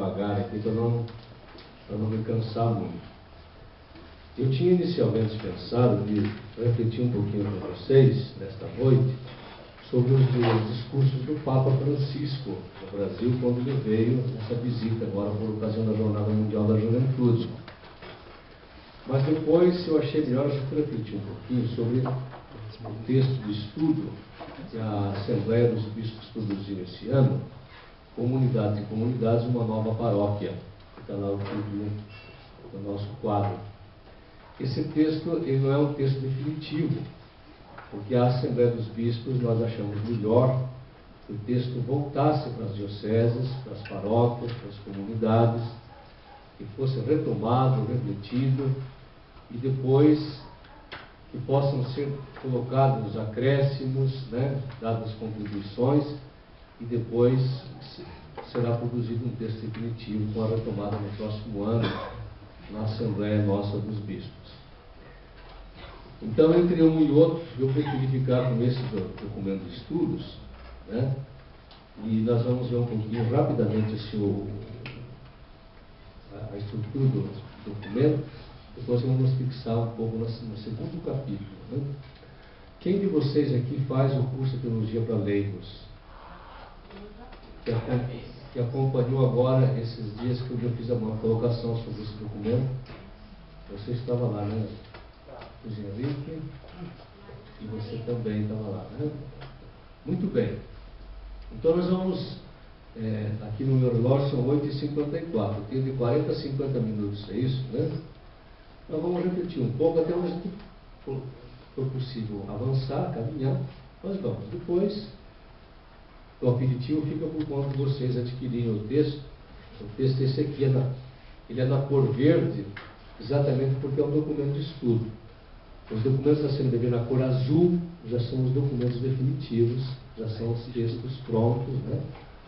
devagar aqui para não me cansar muito. Eu tinha inicialmente pensado de refletir um pouquinho com vocês, nesta noite, sobre os discursos do Papa Francisco no Brasil, quando ele veio nessa visita agora por ocasião da Jornada Mundial da Juventude. Mas depois eu achei melhor a gente refletir um pouquinho sobre o texto de estudo que a Assembleia dos Bispos produziu esse ano, Comunidades e Comunidades, uma nova paróquia, que está lá o título do nosso quadro. Esse texto ele não é um texto definitivo, porque a Assembleia dos Bispos nós achamos melhor que o texto voltasse para as dioceses, para as paróquias, para as comunidades, que fosse retomado, refletido, e depois que possam ser colocados acréscimos, dadas contribuições, e depois será produzido um texto definitivo com a retomada no próximo ano na Assembleia Nossa dos Bispos. Então, entre um e outro, eu preferi ficar com esse documento de estudos, e nós vamos ver um pouquinho rapidamente a estrutura do documento, depois vamos fixar um pouco no segundo capítulo. Quem de vocês aqui faz o curso de Teologia para Leigos? Que acompanhou agora esses dias que eu fiz uma colocação sobre esse documento? Você estava lá, né? Luiz Henrique, e você também estava lá, né? Muito bem. Então nós vamos, aqui no meu relógio são 8h54, tem de 40 a 50 minutos, é isso, né? Nós vamos repetir um pouco até onde for possível avançar, caminhar, nós vamos. Depois, o aperitivo fica por conta de vocês adquirirem o texto. O texto esse aqui, ele é na cor verde, exatamente porque é um documento de estudo. Os documentos da CNBB na cor azul já são os documentos definitivos, já são os textos prontos,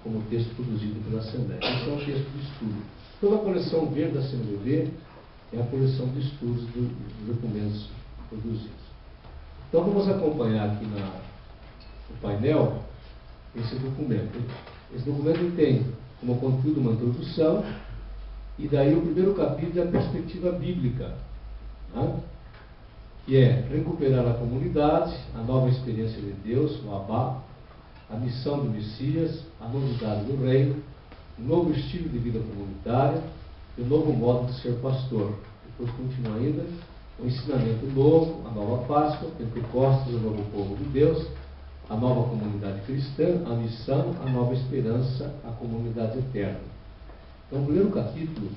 como o texto produzido pela Assembleia. Esse é um texto de estudo. Toda a coleção verde da CNBB é a coleção de estudos dos documentos produzidos. Então vamos acompanhar aqui no painel esse documento. Esse documento tem como conteúdo uma introdução, e daí o primeiro capítulo é a perspectiva bíblica, que é recuperar a comunidade, a nova experiência de Deus, o Abá, a missão do Messias, a novidade do reino, o novo estilo de vida comunitária e o novo modo de ser pastor. Depois continua ainda o ensinamento novo, a nova Páscoa, Pentecostes, o novo povo de Deus, a nova comunidade cristã, a missão, a nova esperança, a comunidade eterna. Então o primeiro capítulo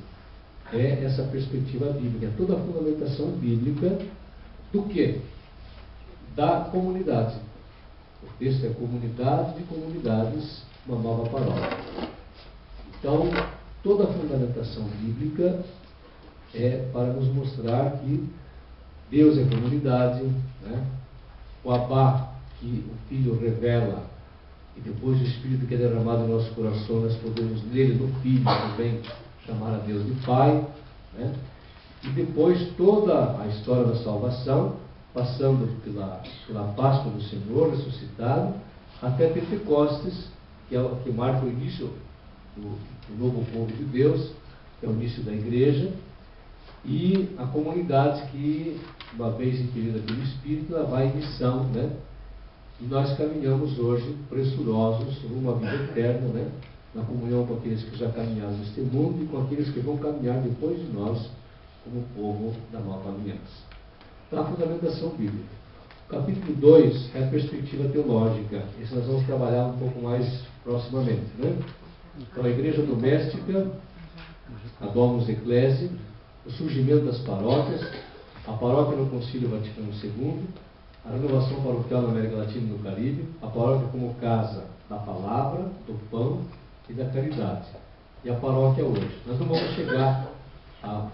é essa perspectiva bíblica, toda a fundamentação bíblica do quê? Da comunidade. O texto é Comunidade de Comunidades, uma nova paróquia. Então, toda a fundamentação bíblica é para nos mostrar que Deus é comunidade, o Abá, que o Filho revela, e depois o Espírito que é derramado em nosso coração, nós podemos nele, no Filho, também chamar a Deus de Pai, E depois toda a história da salvação, passando pela Páscoa do Senhor ressuscitado, até Pentecostes, que marca o início do novo povo de Deus, que é o início da igreja, e a comunidade que, uma vez inquirida pelo Espírito, ela vai em missão, E nós caminhamos hoje pressurosos rumo à vida eterna, na comunhão com aqueles que já caminharam neste mundo e com aqueles que vão caminhar depois de nós, como povo da nova aliança. Então, a fundamentação bíblica. O capítulo 2 é a perspectiva teológica. Esse nós vamos trabalhar um pouco mais proximamente, Então, a igreja doméstica, a Domus Ecclesiae, o surgimento das paróquias, a paróquia no Concílio Vaticano II, a renovação paroquial na América Latina e no Caribe, a paróquia como casa da palavra, do pão e da caridade. E a paróquia hoje. Nós não vamos chegar a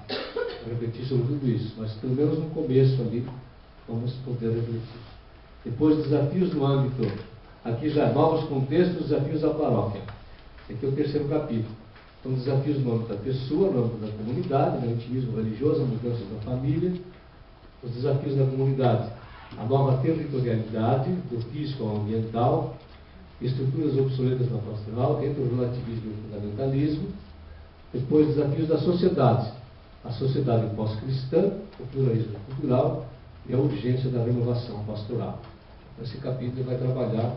refletir sobre tudo isso, mas pelo menos no começo ali vamos poder refletir. Depois, desafios no âmbito, aqui já novos contextos, desafios da paróquia. Aqui é o terceiro capítulo. Então, desafios no âmbito da pessoa, no âmbito da comunidade, no intimismo religioso, a mudança da família, os desafios da comunidade, a nova territorialidade, do físico ao ambiental, estruturas obsoletas na pastoral, entre o relativismo e o fundamentalismo, Depois, desafios da sociedade. A sociedade pós-cristã, o pluralismo cultural e a urgência da renovação pastoral. Esse capítulo vai trabalhar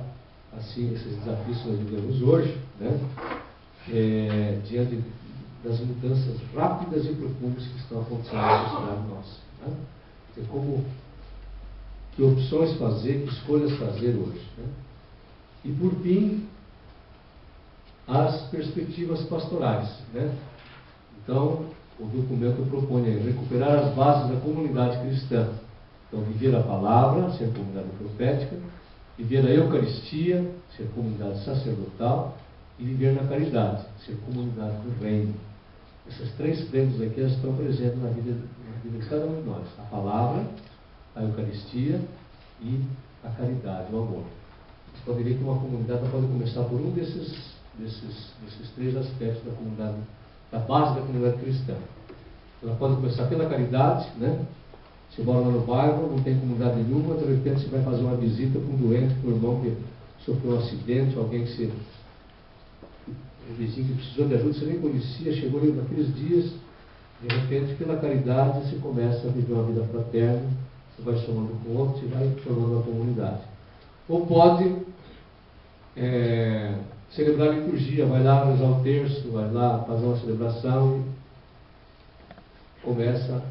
assim esses desafios que nós vivemos hoje, né? Diante das mudanças rápidas e profundas que estão acontecendo na sociedade nossa. Né? Que opções fazer, que escolhas fazer hoje. Né? E por fim, as perspectivas pastorais. Né? Então, o documento propõe recuperar as bases da comunidade cristã. Então, viver a palavra, ser comunidade profética, viver a Eucaristia, ser comunidade sacerdotal, e viver na caridade, ser comunidade do reino. Essas três frentes aqui estão presentes na vida de cada um de nós. A palavra, a Eucaristia e a caridade, o amor. Você pode ver que uma comunidade pode começar por um desses três aspectos da comunidade, da base da comunidade cristã. Ela pode começar pela caridade, né? Você mora lá no bairro, não tem comunidade nenhuma, de repente você vai fazer uma visita para um doente, para um irmão que sofreu um acidente, alguém que um vizinho que precisou de ajuda, você nem conhecia, chegou ali naqueles dias, de repente, pela caridade, você começa a viver uma vida fraterna, você vai somando com o outro, você vai formando uma comunidade. Ou pode celebrar a liturgia, vai lá rezar o terço, vai lá fazer uma celebração e começa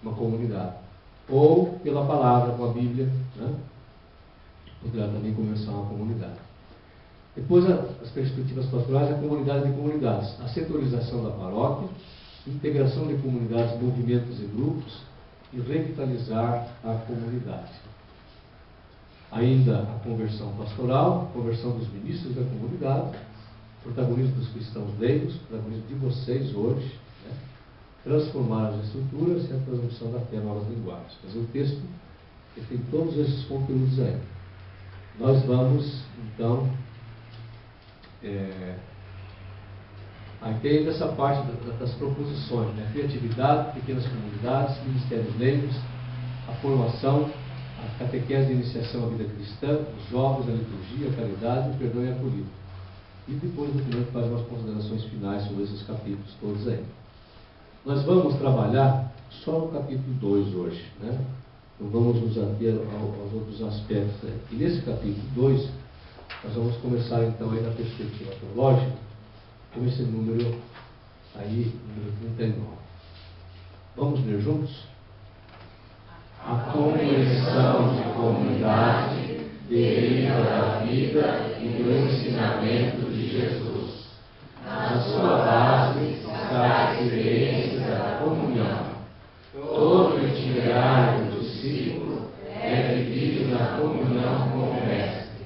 uma comunidade. Ou pela palavra, com a Bíblia, né? Poderá também começar uma comunidade. Depois, as perspectivas pastorais, a comunidade de comunidades, a setorização da paróquia, integração de comunidades, movimentos e grupos e revitalizar a comunidade. Ainda a conversão pastoral, conversão dos ministros da comunidade, protagonismo dos cristãos leigos, protagonismo de vocês hoje, né? Transformar as estruturas e a transmissão da fé em novas linguagens. Mas o texto tem todos esses conteúdos aí. Nós vamos, então, aí tem essa parte das proposições, né? Criatividade, pequenas comunidades, ministérios leigos, a formação, a catequese de iniciação à vida cristã, os jovens, a liturgia, a caridade, o perdão e a acolhida. E depois o documento faz umas considerações finais sobre esses capítulos todos aí. Nós vamos trabalhar só no capítulo 2 hoje, né? Não vamos nos ater aos outros aspectos aí. E nesse capítulo 2, nós vamos começar então aí na perspectiva teológica, com esse número aí, número 39. Vamos ler juntos? A compreensão de comunidade deriva da vida e do ensinamento de Jesus. Na sua base está a experiência da comunhão. Todo itinerário do discípulo é vivido na comunhão com o Mestre.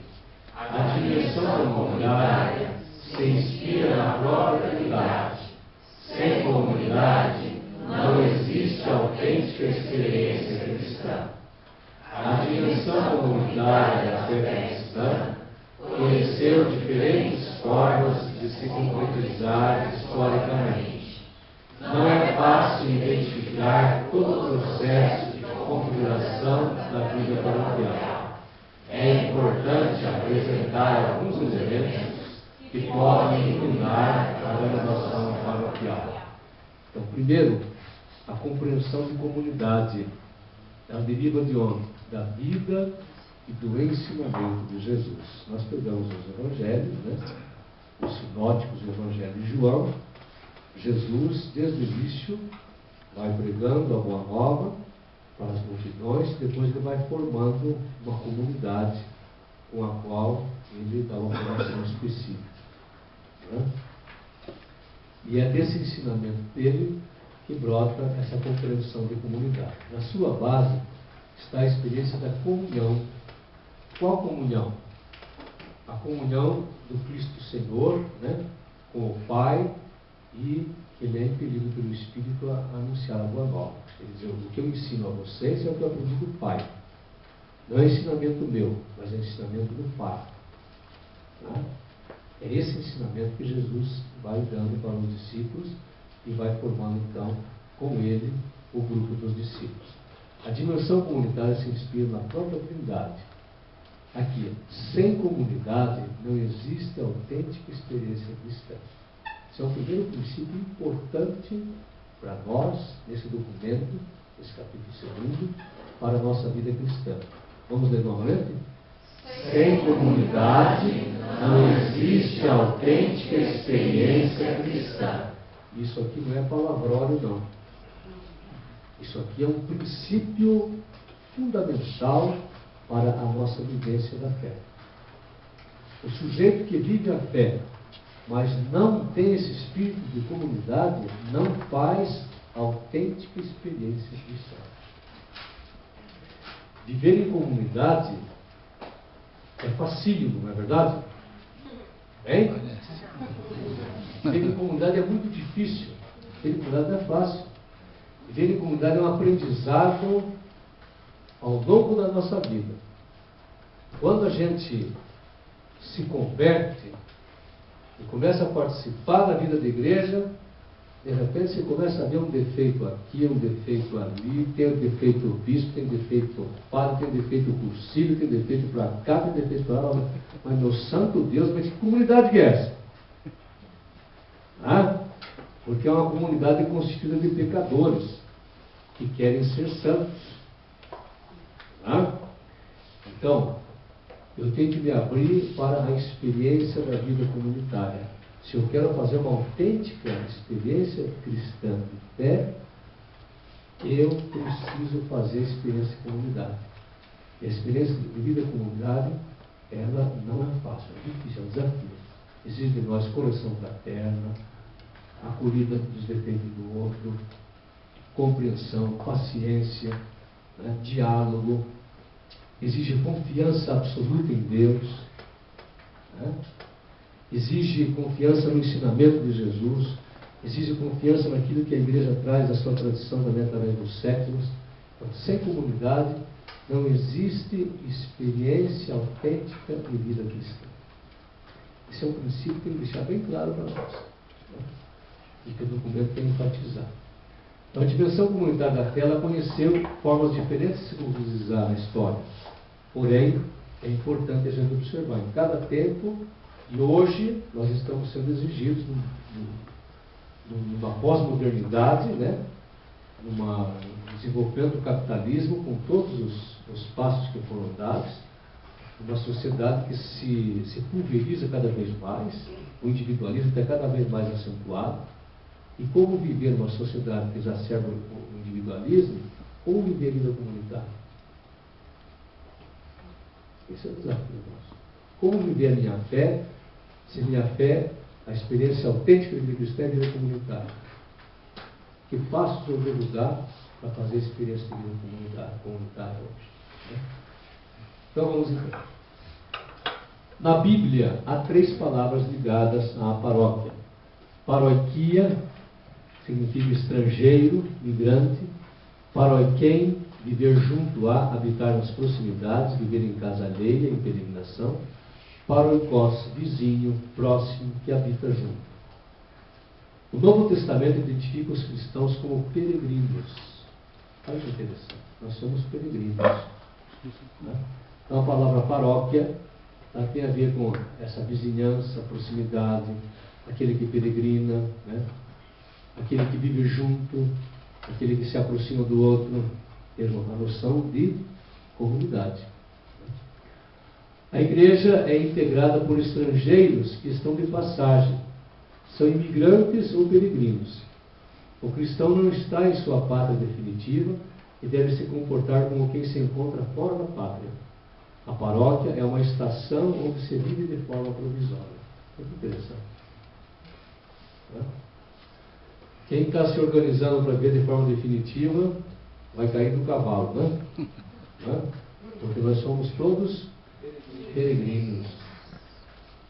A dimensão comunitária se inspira na própria unidade. Sem comunidade, não existe autêntica experiência cristã. A dimensão comunitária da fé cristã conheceu diferentes formas de se concretizar historicamente. Não é fácil identificar todo o processo de configuração da vida paroquial. É importante apresentar alguns elementos que podem iluminar a renovação paroquial. Então, primeiro, a compreensão de comunidade. Ela deriva de onde? Da vida e do ensinamento de Jesus. Nós pegamos os evangelhos, né? Os sinóticos, o evangelho de João. Jesus, desde o início, vai pregando a boa nova para as multidões, depois ele vai formando uma comunidade com a qual ele dá uma formação específica. Né? E é desse ensinamento dele que brota essa compreensão de comunidade. Na sua base está a experiência da comunhão. Qual comunhão? A comunhão do Cristo Senhor, né, com o Pai, e ele é impelido pelo Espírito a anunciar a boa nova. Quer dizer, o que eu ensino a vocês é o que eu aprendi do Pai. Não é ensinamento meu, mas é ensinamento do Pai. Tá? É esse ensinamento que Jesus vai dando para os discípulos e vai formando, então, com ele, o grupo dos discípulos. A dimensão comunitária se inspira na própria Trindade. Aqui, sem comunidade, não existe autêntica experiência cristã. Esse é o primeiro princípio importante para nós, nesse documento, esse capítulo 2, para a nossa vida cristã. Vamos ler novamente? Sem comunidade não existe autêntica experiência cristã. Isso aqui não é palavrório, não. Isso aqui é um princípio fundamental para a nossa vivência da fé. O sujeito que vive a fé, mas não tem esse espírito de comunidade, não faz autêntica experiência cristã. Viver em comunidade é facílimo, não é verdade? Hein? Viver em comunidade é muito difícil. Viver em comunidade não é fácil. Viver em comunidade é um aprendizado ao longo da nossa vida. Quando a gente se converte e começa a participar da vida da igreja, de repente você começa a ver um defeito aqui, um defeito ali, tem um defeito o bispo, tem um defeito o padre, tem um defeito o cursilho, tem um defeito para cá, tem um defeito para lá. Mas meu santo Deus, mas que comunidade que é essa? Ah? Porque é uma comunidade constituída de pecadores que querem ser santos. Ah? Então, eu tenho que me abrir para a experiência da vida comunitária. Se eu quero fazer uma autêntica experiência cristã de fé, eu preciso fazer experiência de comunidade. E a experiência de vida comunidade, ela não é fácil, é difícil, é um desafio. Exige de nós correção fraterna, acolhida dos defeitos do outro, compreensão, paciência, né, diálogo, exige confiança absoluta em Deus, né? Exige confiança no ensinamento de Jesus, exige confiança naquilo que a igreja traz da sua tradição também através dos séculos. Então, sem comunidade não existe experiência autêntica de vida cristã. Esse é um princípio que tem que deixar bem claro para nós, né? E que o documento tem que enfatizar. Então, a dimensão comunitária da fé, ela conheceu formas diferentes de se concretizar na história. Porém, é importante a gente observar em cada tempo. E hoje nós estamos sendo exigidos numa pós-modernidade, né? Desenvolvendo o capitalismo com todos os passos que foram dados, uma sociedade que se pulveriza cada vez mais, o individualismo está cada vez mais acentuado. E como viver numa sociedade que exacerba o individualismo ou viver a vida comunitária? Esse é o desafio nosso. Como viver a minha fé? Se minha fé, a experiência autêntica de vida cristã é a vida comunitária. Que passos eu devo dar para fazer a experiência de vida comunitária hoje? Né? Então vamos em frente. Na Bíblia, há 3 palavras ligadas à paróquia. Paroquia significa estrangeiro, migrante. Paroquém, viver junto a, habitar nas proximidades, viver em casa alheia, em peregrinação. Paroikos, vizinho, próximo, que habita junto. O Novo Testamento identifica os cristãos como peregrinos. Olha que interessante. Nós somos peregrinos. Né? Então a palavra paróquia tem a ver com essa vizinhança, proximidade, aquele que peregrina, né? Aquele que vive junto, aquele que se aproxima do outro. Tem uma noção de comunidade. A igreja é integrada por estrangeiros que estão de passagem. São imigrantes ou peregrinos. O cristão não está em sua pátria definitiva e deve se comportar como quem se encontra fora da pátria. A paróquia é uma estação onde se vive de forma provisória. Muito interessante. Quem está se organizando para viver de forma definitiva vai cair do cavalo, né? Porque nós somos todos peregrinos.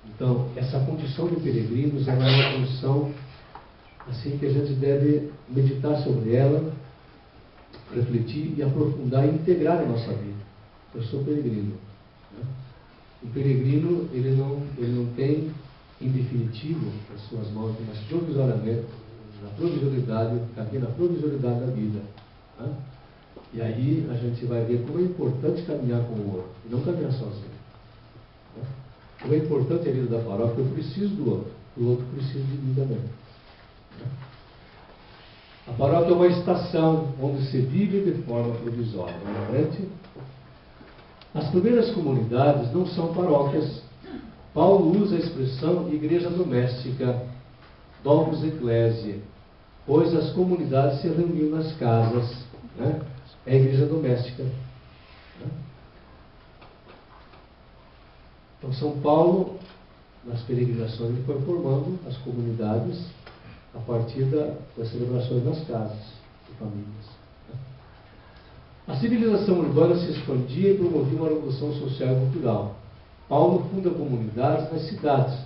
Então, essa condição de peregrinos é uma condição assim que a gente deve meditar sobre ela, refletir e aprofundar e integrar na nossa vida. Eu sou peregrino. Né? O peregrino, ele não tem, em definitivo, nas suas mãos, mas provisoriamente, na provisoriedade, caminha na provisoriedade da vida. Né? E aí a gente vai ver como é importante caminhar com o outro, e não caminhar sozinho. Como é importante a vida da paróquia, eu preciso do outro. o outro precisa de mim também. A paróquia é uma estação onde se vive de forma provisória. As primeiras comunidades não são paróquias. Paulo usa a expressão igreja doméstica, domus ecclesiae, pois as comunidades se reuniam nas casas. Né? É a igreja doméstica. Né? Então, São Paulo, nas peregrinações, ele foi formando as comunidades a partir das celebrações nas casas de famílias. Né? A civilização urbana se expandia e promovia uma revolução social e cultural. Paulo funda comunidades nas cidades,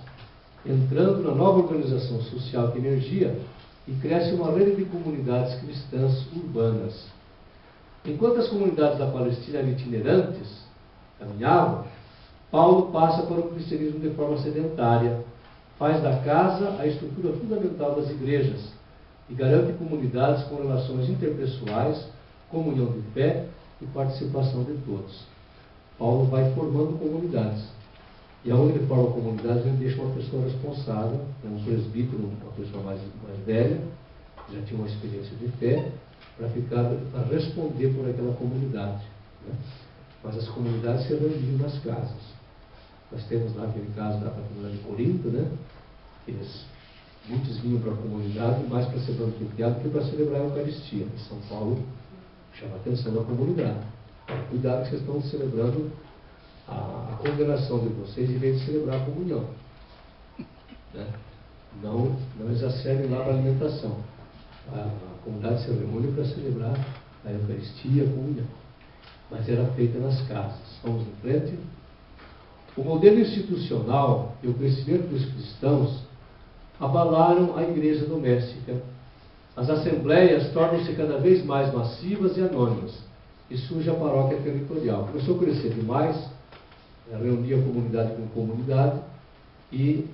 entrando na nova organização social que emergia, e cresce uma rede de comunidades cristãs urbanas. Enquanto as comunidades da Palestina eram itinerantes, caminhavam, Paulo passa para o cristianismo de forma sedentária, faz da casa a estrutura fundamental das igrejas e garante comunidades com relações interpessoais, comunhão de fé e participação de todos. Paulo vai formando comunidades. E aonde ele forma comunidades, ele deixa uma pessoa responsável, um presbítero, uma pessoa mais velha, que já tinha uma experiência de fé, para responder por aquela comunidade. Né? Mas as comunidades se reuniam nas casas. Nós temos lá aquele caso da comunidade de Corinto, né? Muitos vinham para a comunidade mais para ser banqueteado que para celebrar a Eucaristia. E São Paulo chama a atenção da comunidade. Cuidado que vocês estão celebrando a condenação de vocês em vez de celebrar a comunhão. Né? Não exacerbem lá para a alimentação. A comunidade se reúne para celebrar a Eucaristia, a comunhão. Mas era feita nas casas. Vamos em frente. O modelo institucional e o crescimento dos cristãos abalaram a igreja doméstica. As assembleias tornam-se cada vez mais massivas e anônimas. E surge a paróquia territorial. Começou a crescer demais, reunia comunidade com comunidade, e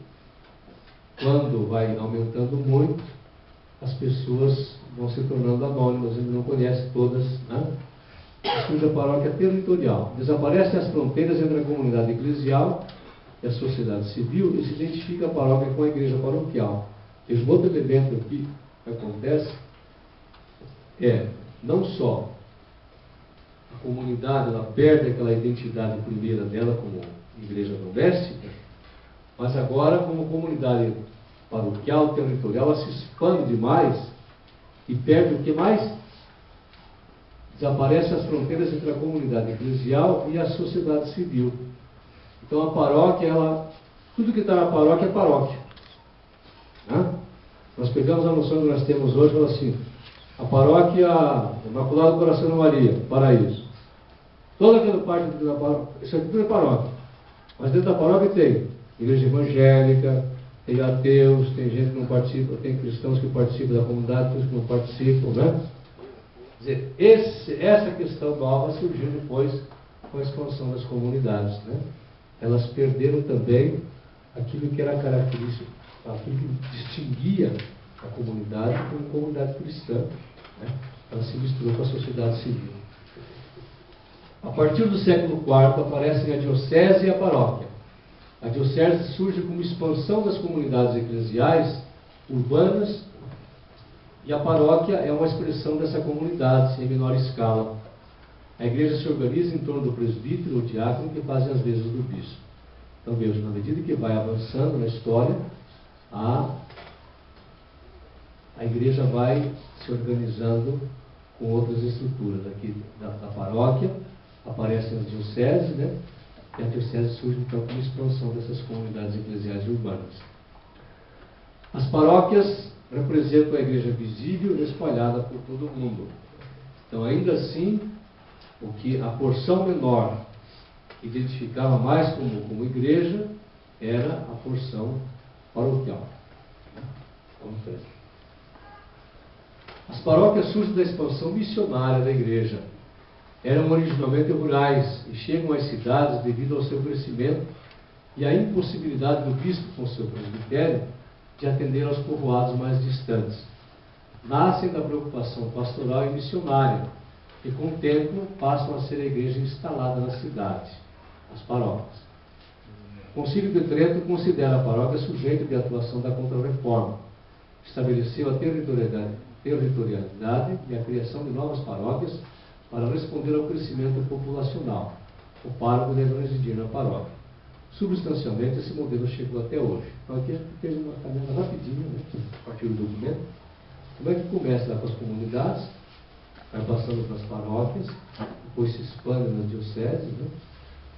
quando vai aumentando muito, as pessoas vão se tornando anônimas, ele não conhece todas, né? Surge a paróquia territorial. Desaparecem as fronteiras entre a comunidade eclesial e a sociedade civil e se identifica a paróquia com a igreja paroquial. E um outro elemento aqui que acontece é, não só a comunidade ela perde aquela identidade primeira dela como igreja doméstica, mas agora como comunidade paroquial, territorial, ela se expande demais e perde o que mais? Desaparecem as fronteiras entre a comunidade eclesial e a sociedade civil. Então a paróquia, tudo que está na paróquia é paróquia. Né? Nós pegamos a noção que nós temos hoje, fala assim, a paróquia Imaculado Coração de Maria, Paraíso. Toda aquela parte da paróquia, isso aqui tudo é paróquia. Mas dentro da paróquia tem igreja evangélica, tem ateus, tem gente que não participa, tem cristãos que participam da comunidade, outros que não participam, né? Quer dizer, essa questão nova surgiu depois com a expansão das comunidades, né? Elas perderam também aquilo que era característico, aquilo que distinguia a comunidade como comunidade cristã, né? Ela se misturou com a sociedade civil. A partir do século IV aparecem a diocese e a paróquia. A diocese surge como expansão das comunidades eclesiais urbanas e a paróquia é uma expressão dessa comunidade em menor escala. A igreja se organiza em torno do presbítero ou diácono que fazem as vezes do bispo. Então veja, na medida que vai avançando na história, a igreja vai se organizando com outras estruturas. Aqui da paróquia aparecem as dioceses, né? E a diocese surge então como expansão dessas comunidades eclesiais urbanas. As paróquias representam a igreja visível e espalhada por todo o mundo. Então, ainda assim, o que a porção menor identificava mais como igreja era a porção paroquial. Vamos ver. As paróquias surgem da expansão missionária da igreja. Eram originalmente rurais e chegam às cidades devido ao seu crescimento e à impossibilidade do bispo com seu presbitério de atender aos povoados mais distantes. Nascem da preocupação pastoral e missionária e com o tempo passam a ser a igreja instalada na cidade, as paróquias. O Concílio de Trento considera a paróquia sujeito de atuação da Contra-Reforma. Estabeleceu a territorialidade e a criação de novas paróquias para responder ao crescimento populacional. O pároco deve residir na paróquia. Substancialmente, esse modelo chegou até hoje. Então, aqui a gente fez uma caminhada rapidinha, né, a partir do documento. Como é que começa lá com as comunidades, vai passando para as paróquias, depois se expande nas dioceses, né?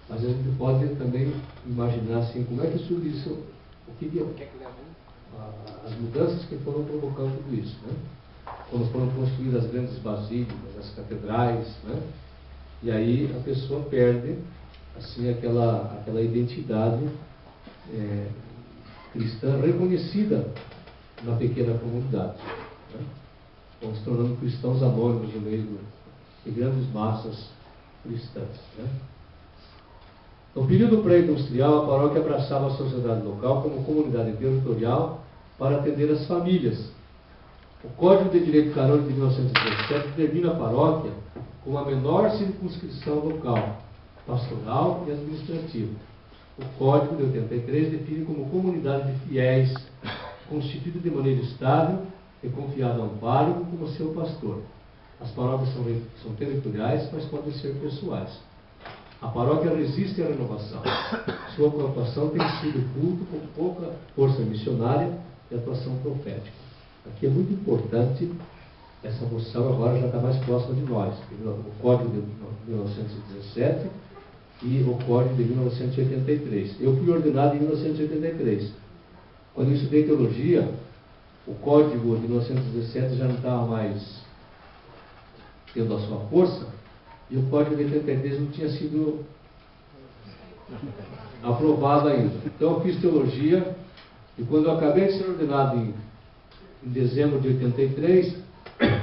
Mas a gente pode também imaginar assim, como é que surge isso, as mudanças que foram provocando tudo isso, né? Quando foram construídas as grandes basílicas, as catedrais, né? E aí a pessoa perde assim aquela identidade cristã reconhecida na pequena comunidade, né? Vão se tornando cristãos anônimos no meio de grandes massas cristãs, né? No período pré-industrial, a paróquia abraçava a sociedade local como comunidade territorial para atender as famílias. O Código de Direito Canônico de 1917 determina a paróquia com a menor circunscrição local, pastoral e administrativa. O Código de 83 define como comunidade de fiéis, constituída de maneira estável e confiada a um pároco como seu pastor. As paróquias são territoriais, mas podem ser pessoais. A paróquia resiste à renovação. Sua ocupação tem sido culto com pouca força missionária e atuação profética. Aqui é muito importante, essa noção agora já está mais próxima de nós. O Código de 1917 e o Código de 1983. Eu fui ordenado em 1983. Quando eu estudei teologia, o Código de 1917 já não estava mais tendo a sua força, e o Código de 83 não tinha sido aprovado ainda. Então eu fiz teologia, e quando eu acabei de ser ordenado em dezembro de 83,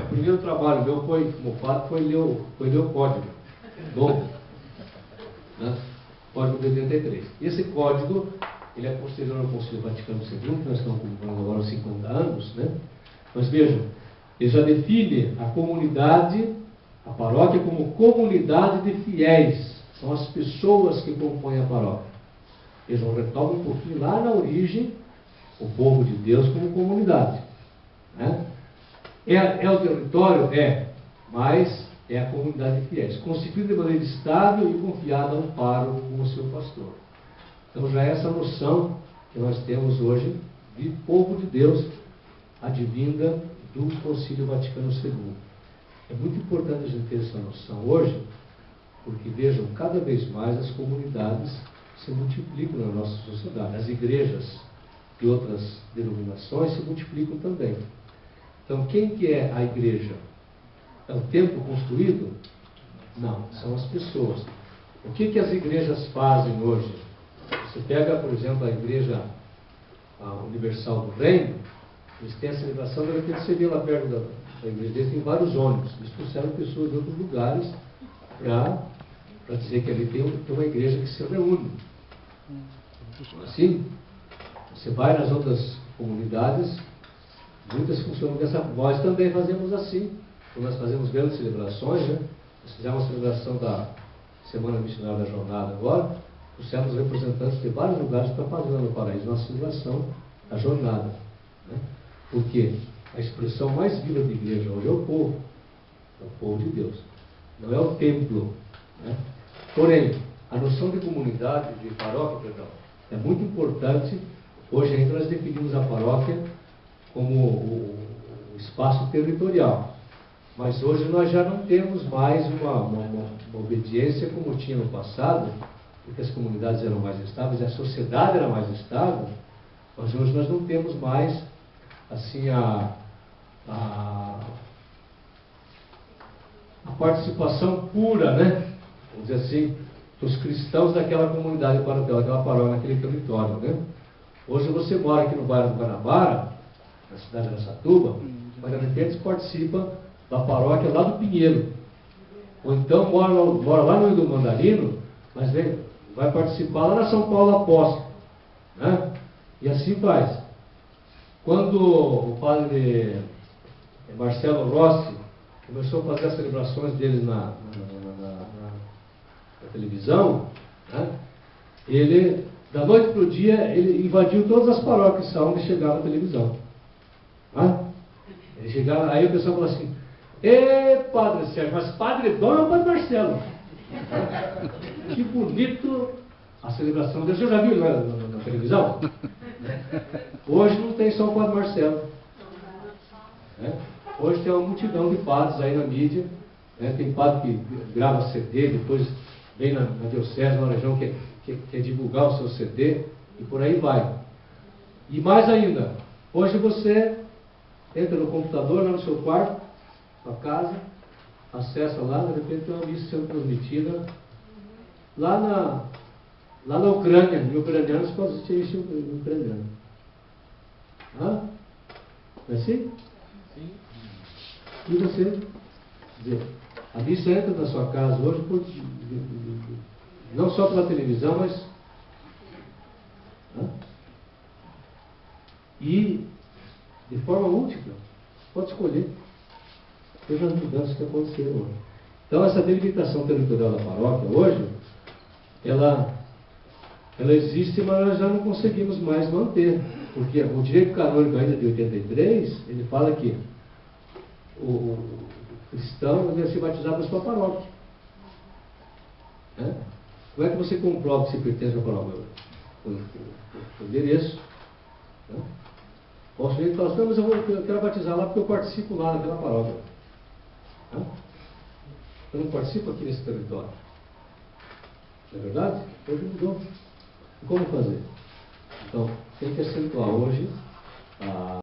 o primeiro trabalho meu como padre foi ler o Código novo, né? Código de 83. E esse código, ele é posterior ao Concílio Vaticano II, que nós estamos comemorando agora os 50 anos, né? Mas vejam, ele já define a comunidade, a paróquia, como comunidade de fiéis. São as pessoas que compõem a paróquia. Vejam, retoma um pouquinho lá na origem, o povo de Deus como comunidade, né? É o território? Mas é a comunidade de fiéis, constituída de maneira estável e confiada a um pároco como seu pastor. Então já é essa noção que nós temos hoje de povo de Deus, advinda do Concílio Vaticano II. É muito importante a gente ter essa noção hoje, porque vejam, cada vez mais as comunidades se multiplicam na nossa sociedade. As igrejas de outras denominações se multiplicam também. Então, quem que é a igreja? É o templo construído? Não, são as pessoas. O que as igrejas fazem hoje? Você pega, por exemplo, a Igreja Universal do Reino, eles têm a celebração, de repente você vê lá perto da igreja deles, tem vários ônibus. Eles trouxeram pessoas de outros lugares para dizer que ali tem uma igreja que se reúne. Assim, você vai nas outras comunidades, muitas funcionam dessa forma. Nós também fazemos assim. Quando nós fazemos grandes celebrações, né? Nós fizemos a celebração da Semana Missionária da Jornada agora, trouxemos representantes de vários lugares para fazer lá no Paraíso nossa celebração da jornada, né? Porque a expressão mais viva de igreja hoje é o povo de Deus, não é o templo, né? Porém, a noção de comunidade, de paróquia, é muito importante. Hoje ainda nós definimos a paróquia como o espaço territorial, mas hoje nós já não temos mais uma obediência como tinha no passado, porque as comunidades eram mais estáveis, a sociedade era mais estável, mas hoje nós não temos mais assim a participação pura, né? Vamos dizer assim, dos cristãos daquela comunidade paroquial, daquela paróquia, naquele território, né? Hoje você mora aqui no bairro do Guanabara, na cidade de Araçatuba, mas de repente participa da paróquia lá do Pinheiro. Ou então mora lá no Rio do Mandarino, mas vai participar lá na São Paulo Apóstolo, né? E assim faz. Quando o padre Marcelo Rossi começou a fazer as celebrações deles na televisão, né? Ele Da noite para o dia, ele invadiu todas as paróquias onde chegava a televisão. Ele chegava, aí o pessoal falou assim: ê, Padre Sérgio, mas Padre Dom é o Padre Marcelo. Que bonito a celebração dele. Você já viu na televisão? Hoje não tem só o Padre Marcelo. Hoje tem uma multidão de padres aí na mídia. Tem padre que grava CD, depois vem na diocese, na região, que quer divulgar o seu CD, e por aí vai. E mais ainda, hoje você entra no computador, lá no seu quarto, sua casa, acessa lá, de repente tem uma missa sendo transmitida lá na Ucrânia. Em ucraniano você pode assistir isso em ucraniano. Não é assim? Sim. E você, quer dizer, a missa entra na sua casa hoje não só pela televisão, mas e de forma múltipla. Pode escolher. Veja as mudanças que aconteceram hoje. Então, essa delimitação territorial da paróquia hoje, ela existe, mas nós já não conseguimos mais manter. Porque o direito canônico ainda de 83, ele fala que o cristão deve se batizar na sua paróquia. Como é que você comprova que você pertence à paróquia? O endereço. O sujeito fala assim: não, mas eu quero batizar lá porque eu participo lá naquela paróquia. Eu não participo aqui nesse território. Não é verdade? Hoje mudou. E como fazer? Então, tem que acentuar hoje a